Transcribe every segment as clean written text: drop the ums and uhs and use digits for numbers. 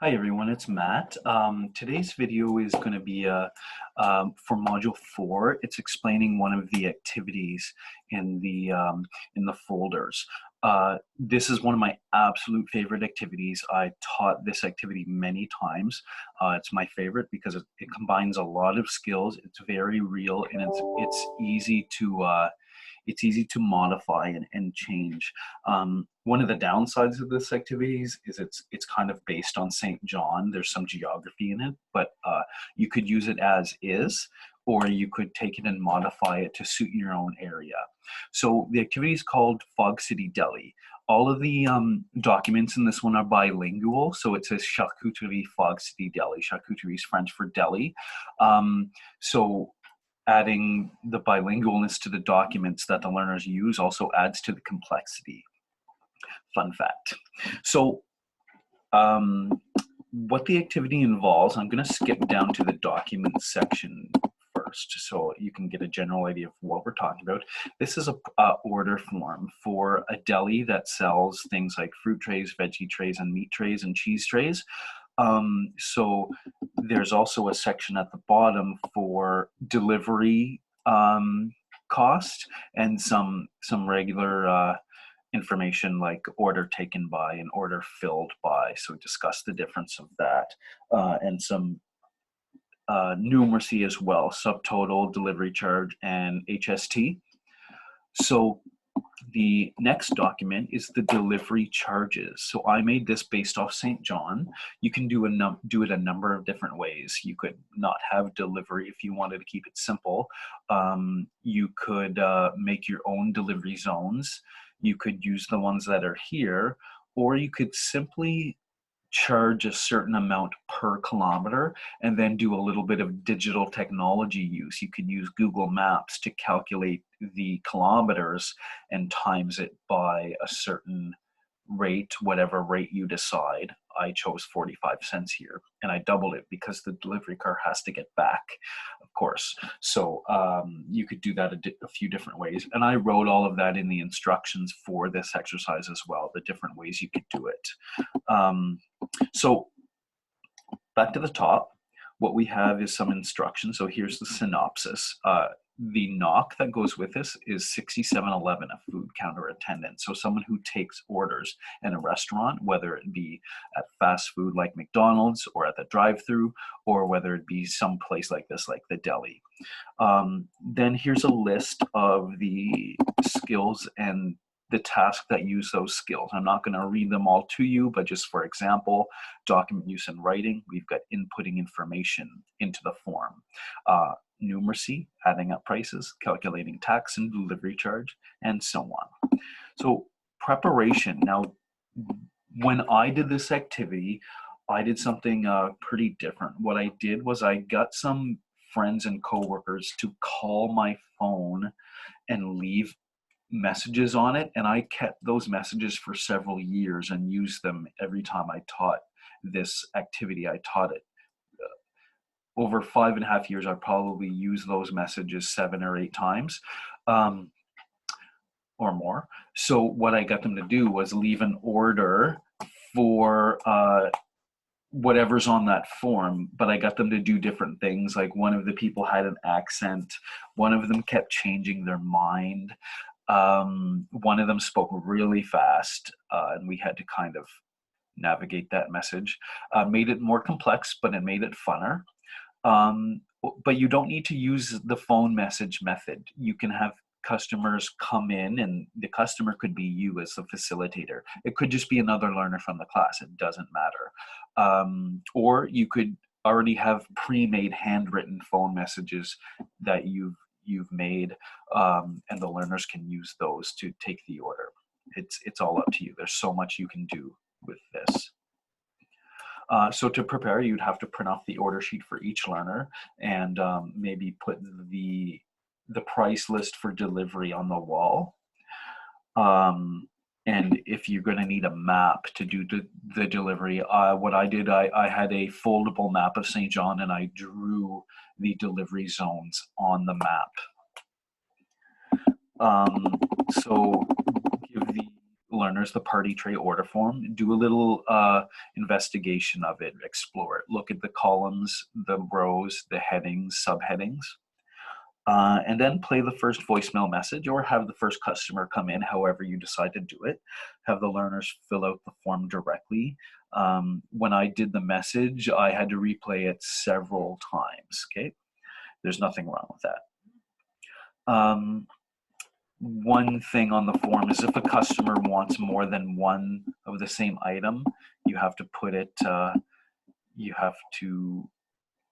Hi everyone, it's Matt. Today's video is going to be for Module 4. It's explaining one of the activities in the folders. This is one of my absolute favorite activities. I taught this activity many times. It's my favorite because it combines a lot of skills. It's very real and it's easy to modify and change. One of the downsides of this activities is it's kind of based on St. John. There's some geography in it, but you could use it as is, or you could take it and modify it to suit your own area. So the activity is called Fog City Deli. All of the documents in this one are bilingual, so it says Charcuterie Fog City Deli. Charcuterie is French for deli. So adding the bilingualness to the documents that the learners use also adds to the complexity. Fun fact. So what the activity involves, I'm going to skip down to the document section first so you can get a general idea of what we're talking about. This is a order form for a deli that sells things like fruit trays, veggie trays, and meat trays and cheese trays. So there's also a section at the bottom for delivery cost and some regular information like order taken by and order filled by. So discuss the difference of that and some numeracy as well, subtotal, delivery charge, and HST. So the next document is the delivery charges. So I made this based off St. John. You can do it a number of different ways. You could not have delivery if you wanted to keep it simple. You could make your own delivery zones. You could use the ones that are here, or you could simply charge a certain amount per kilometer and then do a little bit of digital technology use. You could use Google Maps to calculate the kilometers and times it by a certain rate, whatever rate you decide. I chose 45 cents here and I doubled it because the delivery car has to get back, of course. So you could do that a few different ways. And I wrote all of that in the instructions for this exercise as well, the different ways you could do it. So back to the top, what we have is some instructions. So here's the synopsis. The knock that goes with this is 6711, a food counter attendant. So someone who takes orders in a restaurant, whether it be at fast food like McDonald's or at the drive-through, or whether it be some place like this, like the deli. Then here's a list of the skills and the task that use those skills. I'm not going to read them all to you, but just for example, document use and writing, we've got inputting information into the form. Numeracy, adding up prices, calculating tax and delivery charge, and so on. So preparation. Now, when I did this activity, I did something pretty different. What I did was I got some friends and coworkers to call my phone and leave messages on it, and I kept those messages for several years and used them every time I taught this activity. I taught it over 5.5 years. I probably used those messages 7 or 8 times or more. So what I got them to do was leave an order for whatever's on that form, but I got them to do different things. Like one of the people had an accent, one of them kept changing their mind. One of them spoke really fast, and we had to kind of navigate that message. Made it more complex, but it made it funner. But you don't need to use the phone message method. You can have customers come in, and the customer could be you as the facilitator. It could just be another learner from the class. It doesn't matter. Or you could already have pre-made handwritten phone messages that you've made, and the learners can use those to take the order. It's all up to you. There's so much you can do with this. So to prepare, you'd have to print off the order sheet for each learner and maybe put the price list for delivery on the wall. And if you're going to need a map to do the delivery, what I did, I had a foldable map of St. John, and I drew the delivery zones on the map. So give learners the party tray order form, do a little investigation of it, explore it, look at the columns, the rows, the headings, subheadings, and then play the first voicemail message or have the first customer come in, however you decide to do it. Have the learners fill out the form directly. When I did the message, I had to replay it several times, okay? There's nothing wrong with that. One thing on the form is if a customer wants more than one of the same item, you have to put it, you have to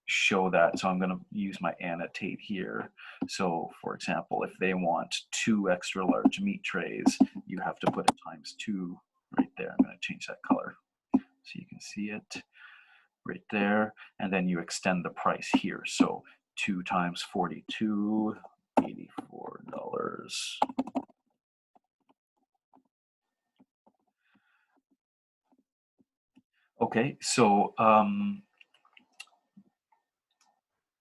show that. So I'm going to use my annotate here. So for example, if they want 2 extra large meat trays, you have to put it ×2 right there. I'm going to change that color so you can see it right there. And then you extend the price here. So 2 times 42, $84. Okay, so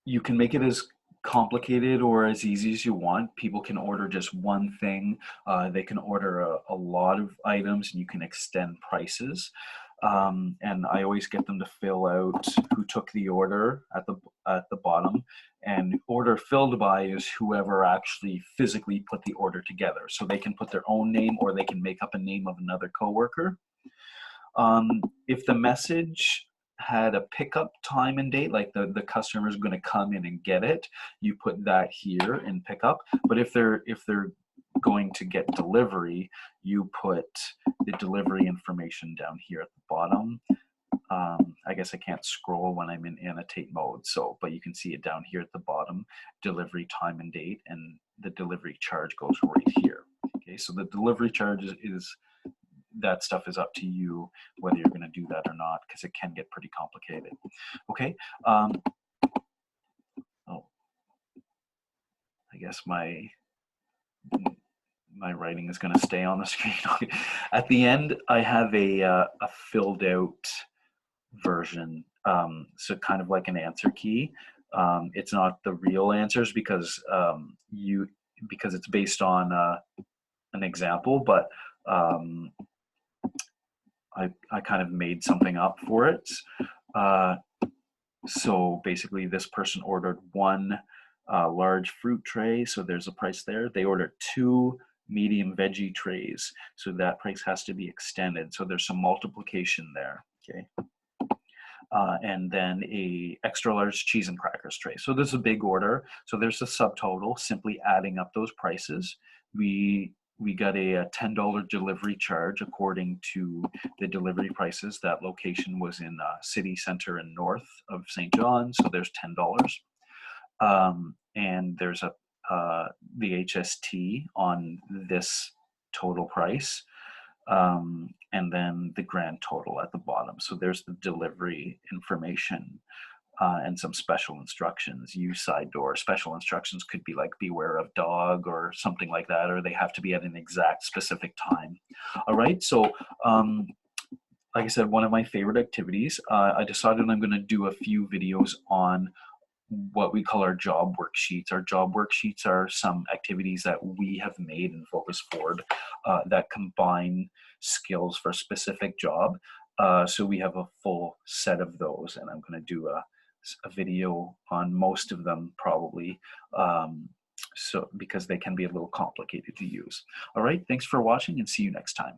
you can make it as complicated or as easy as you want. People can order just one thing. They can order a lot of items, and you can extend prices. And I always get them to fill out who took the order at the bottom. And order filled by is whoever actually physically put the order together. So they can put their own name or they can make up a name of another coworker. If the message had a pickup time and date, like the customer is going to come in and get it, you put that here in pickup. But if they're going to get delivery, you put the delivery information down here at the bottom. I guess I can't scroll when I'm in annotate mode, so but you can see it down here at the bottom, delivery time and date, and the delivery charge goes right here. Okay, so the delivery charge is that stuff is up to you whether you're going to do that or not, because it can get pretty complicated. Okay. Oh, I guess my writing is going to stay on the screen. At the end, I have a filled out version, so kind of like an answer key. It's not the real answers because it's based on an example, but I kind of made something up for it. So basically this person ordered 1 large fruit tray, so there's a price there. They ordered 2 medium veggie trays, so that price has to be extended. So there's some multiplication there, okay? And then a extra large cheese and crackers tray. So there's a big order. So there's a subtotal, simply adding up those prices. We got a $10 delivery charge according to the delivery prices. That location was in city center and north of St. John, so there's $10. And there's the HST on this total price, and then the grand total at the bottom. So there's the delivery information. And some special instructions. Use side door. Special instructions could be like beware of dog or something like that, or they have to be at an exact specific time. All right, so like I said, one of my favorite activities, I decided I'm going to do a few videos on what we call our job worksheets. Our job worksheets are some activities that we have made in Focus Forward that combine skills for a specific job. So we have a full set of those, and I'm going to do a video on most of them probably, so because they can be a little complicated to use. All right, thanks for watching and see you next time.